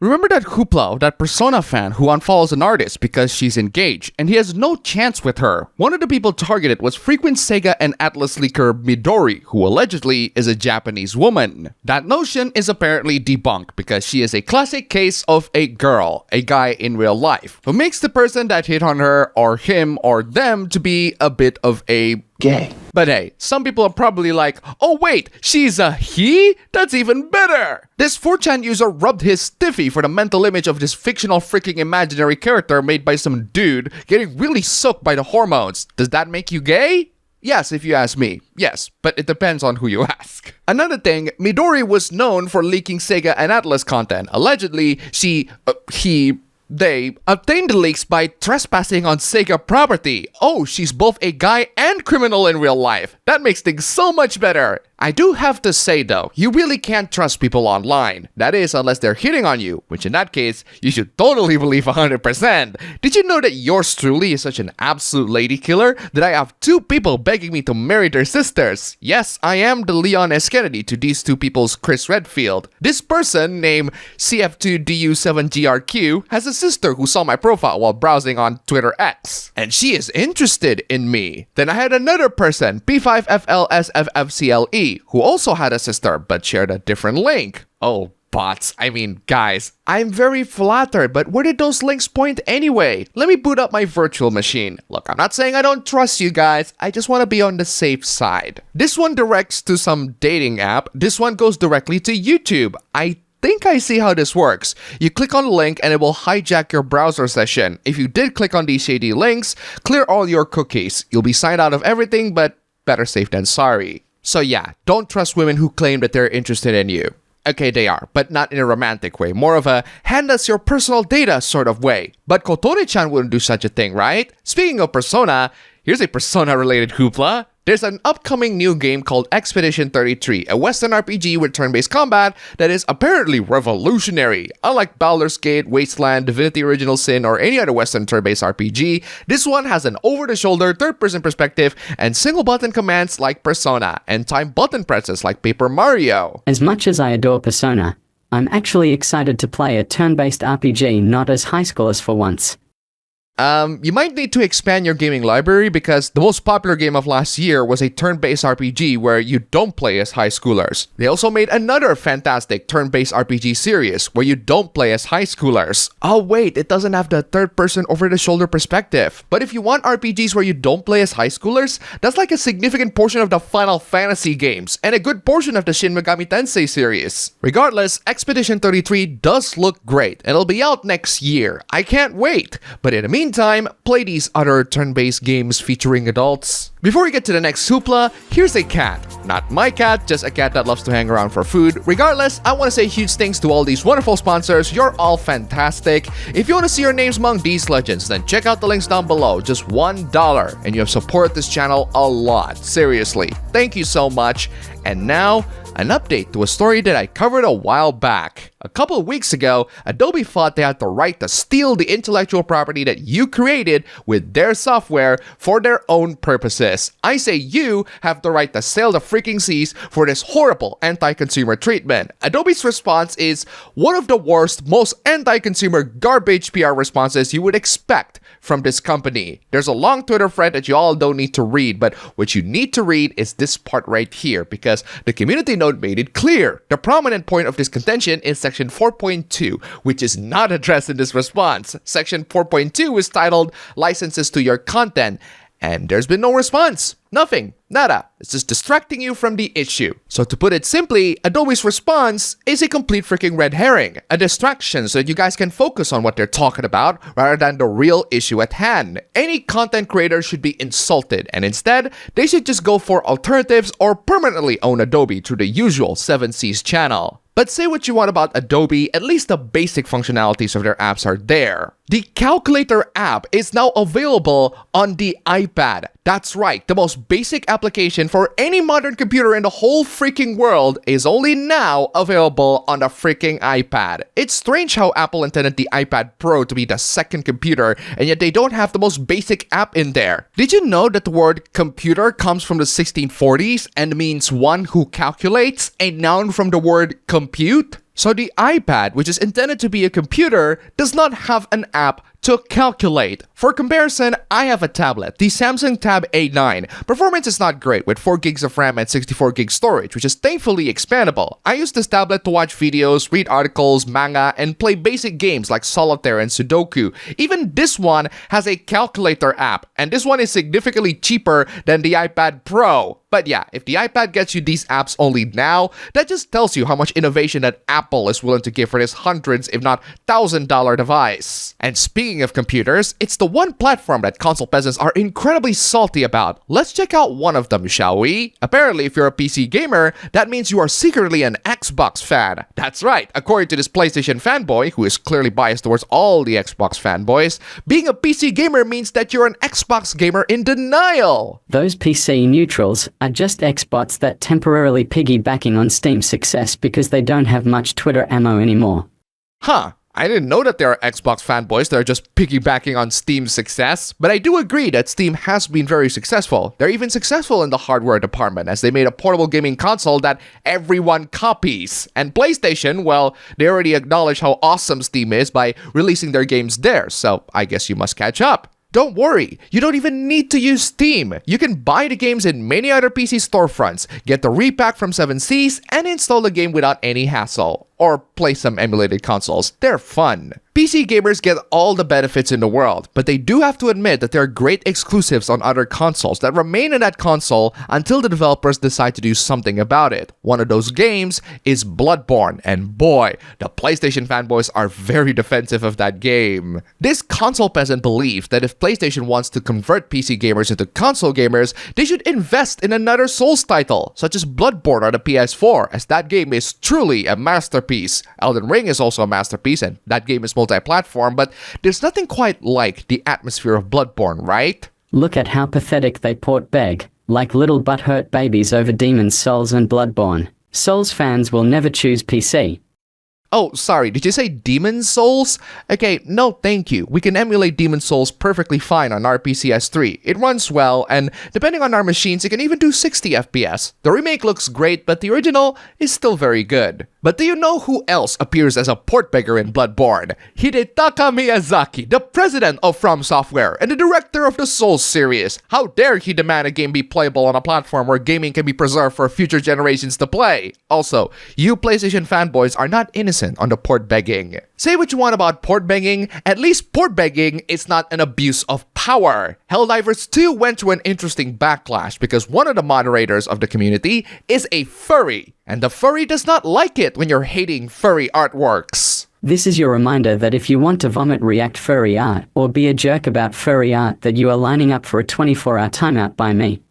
Remember that hoopla of that Persona fan who unfollows an artist because she's engaged and he has no chance with her? One of the people targeted was frequent SEGA and ATLUS leaker Midori, who allegedly is a Japanese woman. That notion is apparently debunked because she is a classic case of a girl, a guy in real life, who makes the person that hit on her or him or them to be a bit of a gay. But hey, some people are probably like, oh wait, she's a he? That's even better! This 4chan user rubbed his stiffy for the mental image of this fictional freaking imaginary character made by some dude getting really soaked by the hormones. Does that make you gay? Yes, if you ask me. Yes, but it depends on who you ask. Another thing, Midori was known for leaking SEGA and ATLUS content. Allegedly, they obtained the leaks by trespassing on SEGA property. Oh, she's both a guy and criminal in real life. That makes things so much better. I do have to say though, you really can't trust people online. That is, unless they're hitting on you, which in that case, you should totally believe 100%. Did you know that yours truly is such an absolute lady killer that I have 2 people begging me to marry their sisters? Yes, I am the Leon S. Kennedy to these 2 people's Chris Redfield. This person, named CF2DU7GRQ, has a sister who saw my profile while browsing on Twitter X, and she is interested in me. Then I had another person, P5FLSFFCLE, who also had a sister but shared a different link. Oh, bots. I mean, guys, I'm very flattered, but where did those links point anyway? Let me boot up my virtual machine. Look, I'm not saying I don't trust you guys, I just want to be on the safe side. This one directs to some dating app, this one goes directly to YouTube. I think I see how this works. You click on the link and it will hijack your browser session. If you did click on these shady links, clear all your cookies. You'll be signed out of everything, but better safe than sorry. So yeah, don't trust women who claim that they're interested in you. Okay, they are, but not in a romantic way. More of a hand us your personal data sort of way. But Kotone-chan wouldn't do such a thing, right? Speaking of Persona, here's a Persona-related hoopla. There's an upcoming new game called Expedition 33, a Western RPG with turn-based combat that is apparently revolutionary. Unlike Baldur's Gate, Wasteland, Divinity Original Sin, or any other Western turn-based RPG, this one has an over-the-shoulder third-person perspective and single-button commands like Persona, and time button presses like Paper Mario. As much as I adore Persona, I'm actually excited to play a turn-based RPG not as high schoolers for once. You might need to expand your gaming library because the most popular game of last year was a turn-based RPG where you don't play as high schoolers. They also made another fantastic turn-based RPG series where you don't play as high schoolers. Oh wait, it doesn't have the third-person over-the-shoulder perspective. But if you want RPGs where you don't play as high schoolers, that's like a significant portion of the Final Fantasy games and a good portion of the Shin Megami Tensei series. Regardless, Expedition 33 does look great and it'll be out next year. I can't wait. But in the meantime, play these other turn-based games featuring adults. Before we get to the next hoopla, here's a cat. Not my cat, just a cat that loves to hang around for food. Regardless, I want to say huge thanks to all these wonderful sponsors. You're all fantastic. If you want to see your names among these legends, then check out the links down below. Just $1, and you have supported this channel a lot. Seriously, thank you so much. And now, an update to a story that I covered a while back. A couple of weeks ago, Adobe thought they had the right to steal the intellectual property that you created with their software for their own purposes. I say you have the right to sail the freaking seas for this horrible anti-consumer treatment. Adobe's response is one of the worst, most anti-consumer garbage PR responses you would expect from this company. There's a long Twitter thread that you all don't need to read, but what you need to read is this part right here because the community note made it clear. The prominent point of this contention is Section 4.2, which is not addressed in this response. Section 4.2 is titled Licenses to Your Content, and there's been no response. Nothing. Nada. It's just distracting you from the issue. So to put it simply, Adobe's response is a complete freaking red herring. A distraction so that you guys can focus on what they're talking about rather than the real issue at hand. Any content creator should be insulted and instead, they should just go for alternatives or permanently own Adobe through the usual 7Cs channel. But say what you want about Adobe, at least the basic functionalities of their apps are there. The Calculator app is now available on the iPad. That's right, the most basic application for any modern computer in the whole freaking world is only now available on the freaking iPad. It's strange how Apple intended the iPad Pro to be the second computer, and yet they don't have the most basic app in there. Did you know that the word computer comes from the 1640s and means one who calculates, a noun from the word compute? So the iPad, which is intended to be a computer, does not have an app to calculate. For comparison, I have a tablet, the Samsung Tab A9. Performance is not great with 4 gigs of RAM and 64 gigs storage, which is thankfully expandable. I use this tablet to watch videos, read articles, manga, and play basic games like Solitaire and Sudoku. Even this one has a calculator app, and this one is significantly cheaper than the iPad Pro. But yeah, if the iPad gets you these apps only now, that just tells you how much innovation that Apple is willing to give for this hundreds, if not $1,000 device. And speaking of computers, it's the one platform that console peasants are incredibly salty about. Let's check out one of them, shall we? Apparently, if you're a PC gamer, that means you are secretly an Xbox fan. That's right, according to this PlayStation fanboy, who is clearly biased towards all the Xbox fanboys, being a PC gamer means that you're an Xbox gamer in denial. Those PC neutrals are just XBOTS that temporarily piggybacking on Steam's success because they don't have much Twitter ammo anymore. Huh. I didn't know that there are Xbox fanboys that are just piggybacking on Steam's success, but I do agree that Steam has been very successful. They're even successful in the hardware department, as they made a portable gaming console that everyone copies. And PlayStation, well, they already acknowledge how awesome Steam is by releasing their games there, so I guess you must catch up. Don't worry, you don't even need to use Steam. You can buy the games in many other PC storefronts, get the repack from 7Seas, and install the game without any hassle. Or play some emulated consoles. They're fun. PC gamers get all the benefits in the world, but they do have to admit that there are great exclusives on other consoles that remain in that console until the developers decide to do something about it. One of those games is Bloodborne, and boy, the PlayStation fanboys are very defensive of that game. This console peasant believes that if PlayStation wants to convert PC gamers into console gamers, they should invest in another Souls title, such as Bloodborne on the PS4, as that game is truly a masterpiece. Elden Ring is also a masterpiece, and that game is multi-platform, but there's nothing quite like the atmosphere of Bloodborne, right? Look at how pathetic they port beg, like little butthurt babies over Demon's Souls and Bloodborne. Souls fans will never choose PC. Oh, sorry, did you say Demon's Souls? Okay, no thank you. We can emulate Demon's Souls perfectly fine on our PCS3. It runs well, and depending on our machines, it can even do 60 FPS. The remake looks great, but the original is still very good. But do you know who else appears as a port beggar in Bloodborne? Hidetaka Miyazaki, the president of From Software and the director of the Souls series. How dare he demand a game be playable on a platform where gaming can be preserved for future generations to play? Also, you PlayStation fanboys are not innocent on the port begging. Say what you want about port begging, at least port begging is not an abuse of power. Helldivers 2 went through an interesting backlash because one of the moderators of the community is a furry, and the furry does not like it when you're hating furry artworks. This is your reminder that if you want to vomit react furry art or be a jerk about furry art, that you are lining up for a 24-hour timeout by me.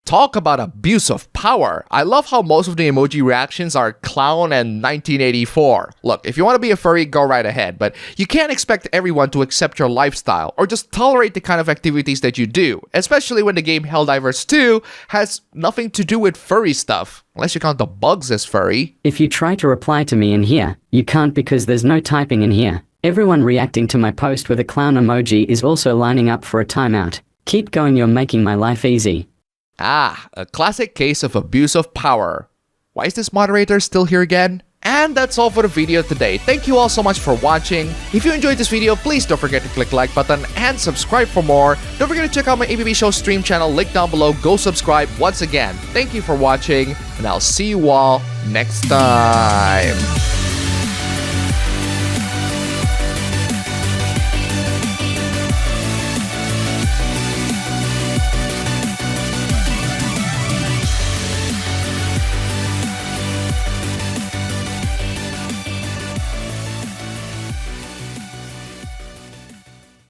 Talk about abuse of power. I love how most of the emoji reactions are clown and 1984. Look, if you want to be a furry, go right ahead, but you can't expect everyone to accept your lifestyle or just tolerate the kind of activities that you do, especially when the game Helldivers 2 has nothing to do with furry stuff. Unless you count the bugs as furry. If you try to reply to me in here, you can't because there's no typing in here. Everyone reacting to my post with a clown emoji is also lining up for a timeout. Keep going, you're making my life easy. Ah, a classic case of abuse of power. Why is this moderator still here again? And that's all for the video today. Thank you all so much for watching. If you enjoyed this video, please don't forget to click the like button and subscribe for more. Don't forget to check out my ABB Show stream channel, link down below. Go subscribe once again. Thank you for watching, and I'll see you all next time.